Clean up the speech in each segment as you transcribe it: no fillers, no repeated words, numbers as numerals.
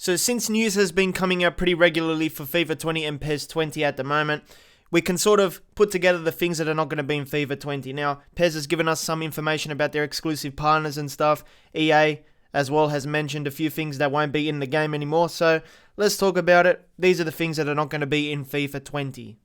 So since news has been coming out pretty regularly for FIFA 20 and PES 20 at the moment, we can sort of put together the things that are not going to be in FIFA 20. Now, PES has given us some information about their exclusive partners and stuff. EA as well has mentioned a few things that won't be in the game anymore. So let's talk about it. These are the things that are not going to be in FIFA 20.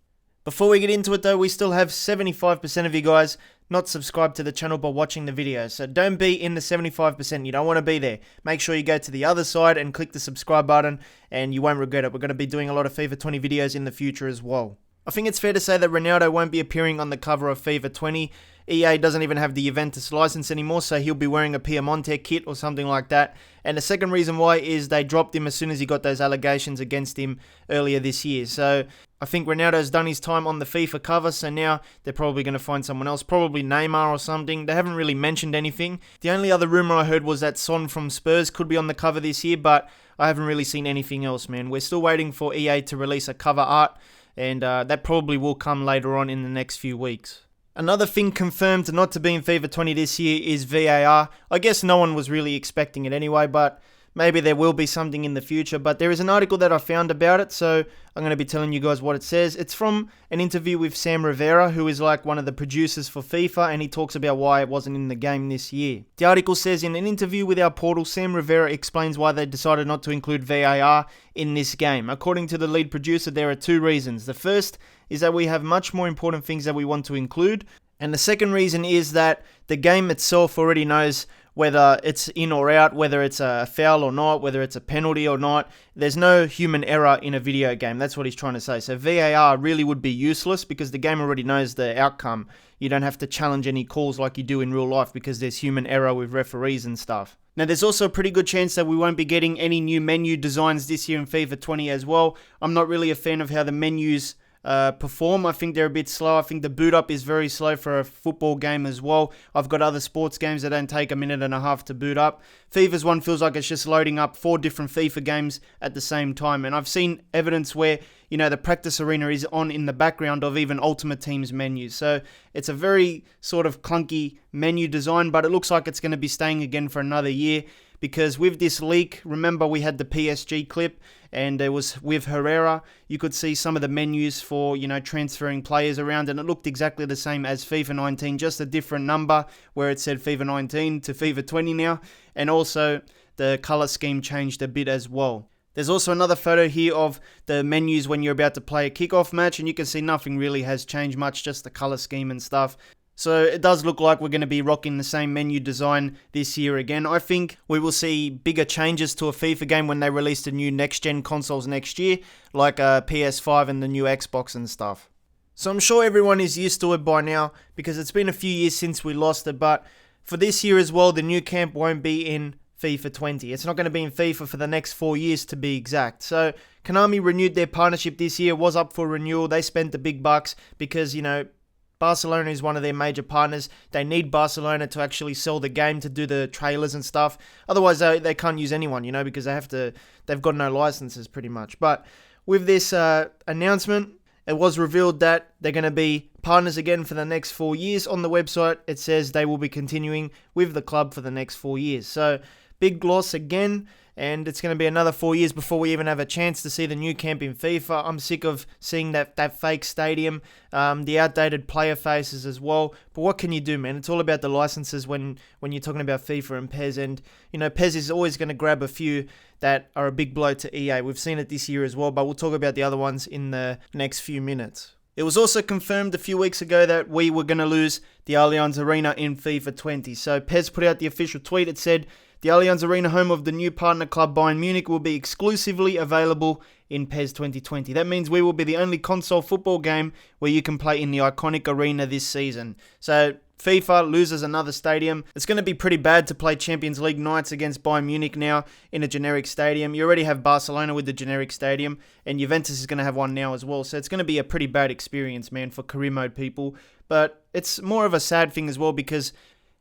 Before we get into it though, we still have 75% of you guys not subscribed to the channel but watching the video. So don't be in the 75%. You don't want to be there. Make sure you go to the other side and click the subscribe button and you won't regret it. We're going to be doing a lot of FIFA 20 videos in the future as well. I think it's fair to say that Ronaldo won't be appearing on the cover of FIFA 20. EA doesn't even have the Juventus license anymore, so he'll be wearing a Piemonte kit or something like that. And the second reason why is they dropped him as soon as he got those allegations against him earlier this year. So I think Ronaldo's done his time on the FIFA cover, so now they're probably going to find someone else, probably Neymar or something. They haven't really mentioned anything. The only other rumour I heard was that Son from Spurs could be on the cover this year, but I haven't really seen anything else, man. We're still waiting for EA to release a cover art, and that probably will come later on in the next few weeks. Another thing confirmed not to be in FIFA 20 this year is VAR. I guess no one was really expecting it anyway, but maybe there will be something in the future. But there is an article that I found about it, so I'm going to be telling you guys what it says. It's from an interview with Sam Rivera, who is like one of the producers for FIFA, and he talks about why it wasn't in the game this year. The article says, in an interview with our portal, Sam Rivera explains why they decided not to include VAR in this game. According to the lead producer, there are two reasons. The first is that we have much more important things that we want to include. And the second reason is that the game itself already knows whether it's in or out, whether it's a foul or not, whether it's a penalty or not. There's no human error in a video game. That's what he's trying to say. So VAR really would be useless because the game already knows the outcome. You don't have to challenge any calls like you do in real life because there's human error with referees and stuff. Now, there's also a pretty good chance that we won't be getting any new menu designs this year in FIFA 20 as well. I'm not really a fan of how the menus perform. I think they're a bit slow. I think the boot up is very slow for a football game as well. I've got other sports games that don't take a minute and a half to boot up. FIFA's one feels like it's just loading up 4 different FIFA games at the same time. And I've seen evidence where, you know, the practice arena is on in the background of even Ultimate Team's menus. So it's a very sort of clunky menu design, but it looks like it's going to be staying again for another year. Because with this leak, remember we had the PSG clip and it was with Herrera. You could see some of the menus for, you know, transferring players around and it looked exactly the same as FIFA 19, just a different number where it said FIFA 19 to FIFA 20 now. And also the color scheme changed a bit as well. There's also another photo here of the menus when you're about to play a kickoff match and you can see nothing really has changed much, just the color scheme and stuff. So it does look like we're going to be rocking the same menu design this year again. I think we will see bigger changes to a FIFA game when they release the new next-gen consoles next year, like PS5 and the new Xbox and stuff. So I'm sure everyone is used to it by now because it's been a few years since we lost it, but for this year as well, the Nou Camp won't be in FIFA 20. It's not going to be in FIFA for the next 4 years to be exact. So Konami renewed their partnership this year, was up for renewal. They spent the big bucks because, you know, Barcelona is one of their major partners. They need Barcelona to actually sell the game, to do the trailers and stuff. Otherwise, they can't use anyone, you know, because they've got no licenses pretty much. But with this announcement, it was revealed that they're going to be partners again for the next 4 years. On the website, it says they will be continuing with the club for the next 4 years. So, big loss again. And it's going to be another 4 years before we even have a chance to see the Nou Camp in FIFA. I'm sick of seeing that fake stadium, the outdated player faces as well. But what can you do, man? It's all about the licenses when you're talking about FIFA and PES. And, you know, PES is always going to grab a few that are a big blow to EA. We've seen it this year as well, but we'll talk about the other ones in the next few minutes. It was also confirmed a few weeks ago that we were going to lose the Allianz Arena in FIFA 20. So PES put out the official tweet. It said, the Allianz Arena, home of the new partner club Bayern Munich, will be exclusively available in PES 2020. That means we will be the only console football game where you can play in the iconic arena this season. So FIFA loses another stadium. It's going to be pretty bad to play Champions League nights against Bayern Munich now in a generic stadium. You already have Barcelona with the generic stadium, and Juventus is going to have one now as well. So it's going to be a pretty bad experience, man, for career mode people. But it's more of a sad thing as well because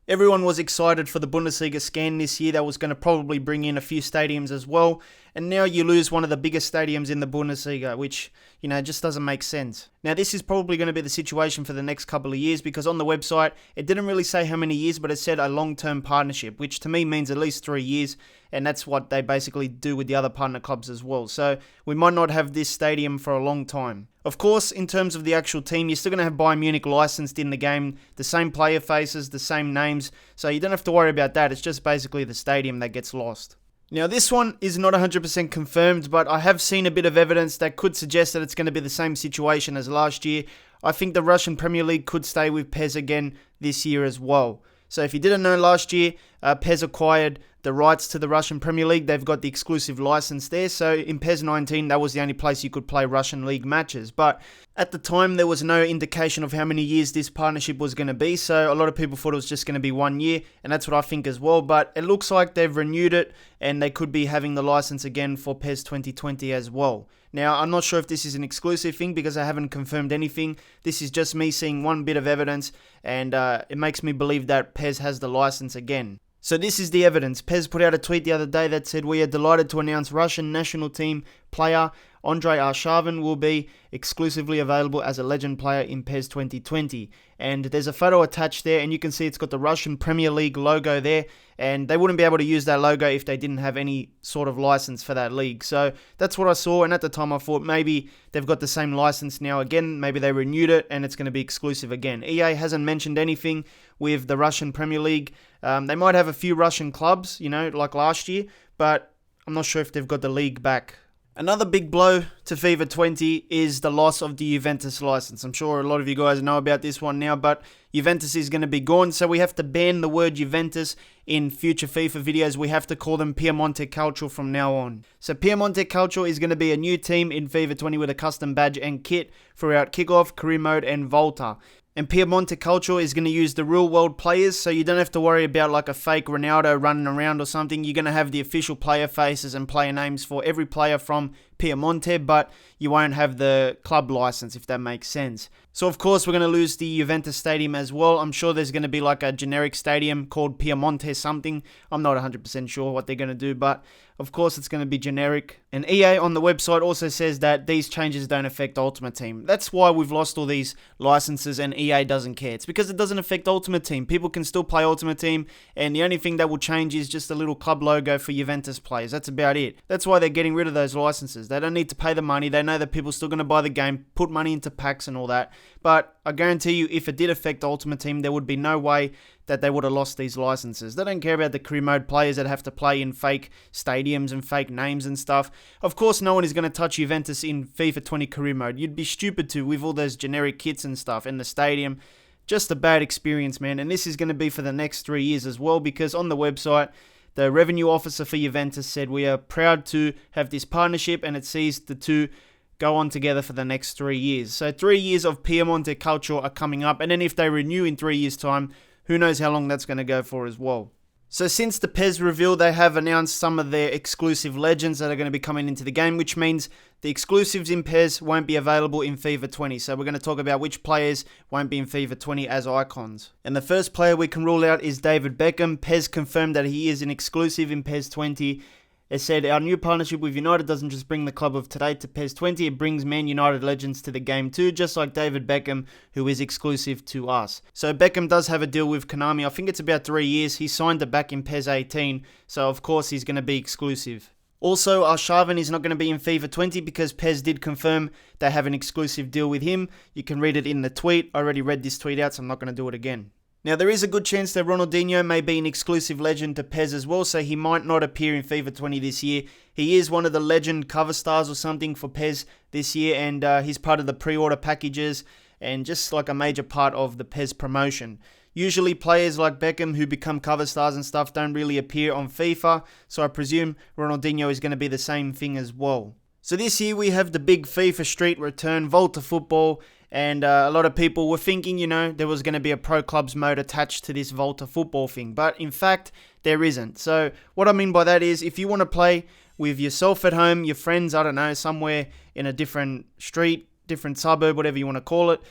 everyone was excited for the Bundesliga scan this year. That was going to probably bring in a few stadiums as well. And now you lose one of the biggest stadiums in the Bundesliga, which, you know, just doesn't make sense. Now, this is probably going to be the situation for the next couple of years because on the website, it didn't really say how many years, but it said a long-term partnership, which to me means at least 3 years. and that's what they basically do with the other partner clubs as well. So we might not have this stadium for a long time. Of course, in terms of the actual team, you're still going to have Bayern Munich licensed in the game, the same player faces, the same names, so you don't have to worry about that. It's just basically the stadium that gets lost. Now, this one is not 100% confirmed, but I have seen a bit of evidence that could suggest that it's going to be the same situation as last year. I think the Russian Premier League could stay with PES again this year as well. So if you didn't know, last year, PES acquired the rights to the Russian Premier League. They've got the exclusive license there. So in PES 19, that was the only place you could play Russian League matches. But at the time, there was no indication of how many years this partnership was going to be. So a lot of people thought it was just going to be 1 year. And that's what I think as well. But it looks like they've renewed it, and they could be having the license again for PES 2020 as well. Now, I'm not sure if this is an exclusive thing because I haven't confirmed anything. This is just me seeing one bit of evidence, and it makes me believe that PES has the license again. So this is the evidence. PES put out a tweet the other day that said, "We are delighted to announce Russian national team player Andrei Arshavin will be exclusively available as a legend player in PES 2020. And there's a photo attached there, and you can see it's got the Russian Premier League logo there, and they wouldn't be able to use that logo if they didn't have any sort of license for that league. So that's what I saw, and at the time I thought maybe they've got the same license now again, maybe they renewed it and it's going to be exclusive again. EA hasn't mentioned anything with the Russian Premier League. They might have a few Russian clubs, like last year, but I'm not sure if they've got the league back. Another big blow to FIFA 20 is the loss of the Juventus license. I'm sure a lot of you guys know about this one now, but Juventus is going to be gone, so we have to ban the word Juventus in future FIFA videos. We have to call them Piemonte Calcio from now on. So Piemonte Calcio is going to be a new team in FIFA 20 with a custom badge and kit throughout Kickoff, Career Mode, and Volta. And Piemonte Calcio is going to use the real world players, so you don't have to worry about like a fake Ronaldo running around or something. You're going to have the official player faces and player names for every player from Piemonte, but you won't have the club license, if that makes sense. So of course we're going to lose the Juventus stadium as well. I'm sure there's going to be like a generic stadium called Piemonte something. I'm not 100% sure what they're going to do, but of course it's going to be generic. And EA on the website also says that these changes don't affect Ultimate Team. That's why we've lost all these licenses and EA doesn't care. It's because it doesn't affect Ultimate Team. People can still play Ultimate Team, and the only thing that will change is just a little club logo for Juventus players. That's about it. That's why they're getting rid of those licenses. They don't need to pay the money. They know that people are still going to buy the game, put money into packs and all that. But I guarantee you, if it did affect Ultimate Team, there would be no way that they would have lost these licenses. They don't care about the career mode players that have to play in fake stadiums and fake names and stuff. Of course, no one is going to touch Juventus in FIFA 20 career mode. You'd be stupid to with all those generic kits and stuff in the stadium. Just a bad experience, man. And this is going to be for the next 3 years as well, because on the website, the revenue officer for Juventus said, "We are proud to have this partnership," and it sees the two go on together for the next 3 years. So 3 years of Piemonte Calcio are coming up, and then if they renew in 3 years' time, who knows how long that's going to go for as well. So since the PES reveal, they have announced some of their exclusive legends that are going to be coming into the game, which means the exclusives in PES won't be available in FIFA 20. So we're going to talk about which players won't be in FIFA 20 as icons. And the first player we can rule out is David Beckham. PES confirmed that he is an exclusive in PES 20. It said, "Our new partnership with United doesn't just bring the club of today to PES 20, it brings Man United legends to the game too, just like David Beckham, who is exclusive to us." So Beckham does have a deal with Konami. I think it's about 3 years. He signed it back in PES 18, so of course he's going to be exclusive. Also, Arshavin is not going to be in FIFA 20 because PES did confirm they have an exclusive deal with him. You can read it in the tweet. I already read this tweet out, so I'm not going to do it again. Now, there is a good chance that Ronaldinho may be an exclusive legend to PES as well, so he might not appear in FIFA 20 this year. He is one of the legend cover stars or something for PES this year, and he's part of the pre-order packages and just like a major part of the PES promotion. Usually players like Beckham who become cover stars and stuff don't really appear on FIFA, so I presume Ronaldinho is going to be the same thing as well. So this year we have the big FIFA Street return, Volta Football, and a lot of people were thinking, there was going to be a Pro Clubs mode attached to this Volta Football thing, but in fact, there isn't. So what I mean by that is, if you want to play with yourself at home, your friends, I don't know, somewhere in a different street, different suburb, whatever you want to call it,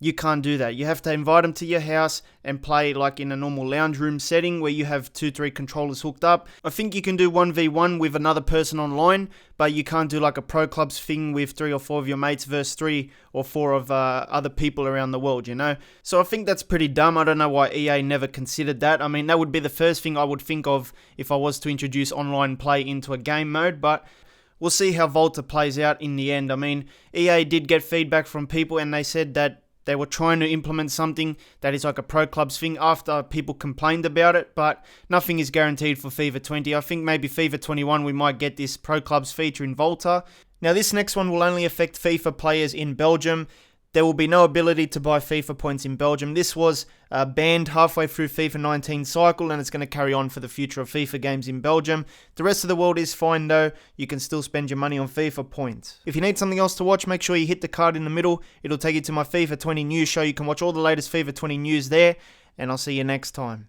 you can't do that. You have to invite them to your house and play like in a normal lounge room setting where you have 2-3 controllers hooked up. I think you can do 1v1 with another person online, but you can't do like a pro clubs thing with 3 or 4 of your mates versus 3 or 4 of other people around the world, you know? So I think that's pretty dumb. I don't know why EA never considered that. I mean, that would be the first thing I would think of if I was to introduce online play into a game mode, but we'll see how Volta plays out in the end. I mean, EA did get feedback from people and they said that they were trying to implement something that is like a pro clubs thing after people complained about it, but nothing is guaranteed for FIFA 20. I think maybe FIFA 21 we might get this pro clubs feature in Volta. Now this next one will only affect FIFA players in Belgium. There will be no ability to buy FIFA points in Belgium. This was banned halfway through FIFA 19 cycle and it's going to carry on for the future of FIFA games in Belgium. The rest of the world is fine though. You can still spend your money on FIFA points. If you need something else to watch, make sure you hit the card in the middle. It'll take you to my FIFA 20 news show. You can watch all the latest FIFA 20 news there and I'll see you next time.